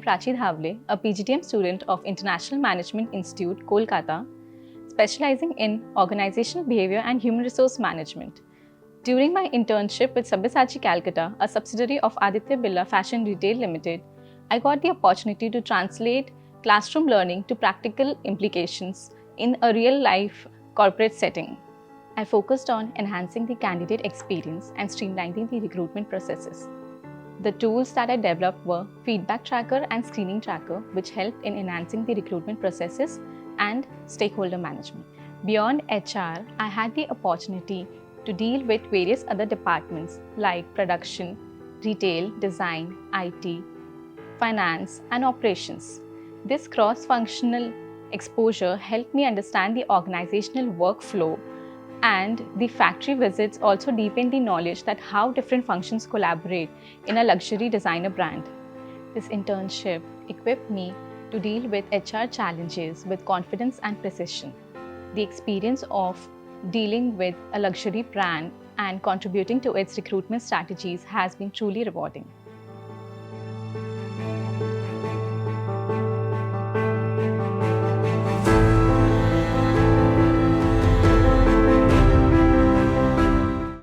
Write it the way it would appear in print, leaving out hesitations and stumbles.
Prachi Dhavle, a PGDM student of International Management Institute, Kolkata, specializing in organizational behavior and human resource management. During my internship with Sabyasachi Calcutta, a subsidiary of Aditya Birla Fashion Retail Limited, I got the opportunity to translate classroom learning to practical implications in a real-life corporate setting. I focused on enhancing the candidate experience and streamlining the recruitment processes. The tools that I developed were Feedback Tracker and Screening Tracker, which helped in enhancing the recruitment processes and stakeholder management. Beyond HR, I had the opportunity to deal with various other departments like production, retail, design, IT, finance, and operations. This cross-functional exposure helped me understand the organizational workflow, and the factory visits also deepened the knowledge that how different functions collaborate in a luxury designer brand. This internship equipped me to deal with HR challenges with confidence and precision. The experience of dealing with a luxury brand and contributing to its recruitment strategies has been truly rewarding.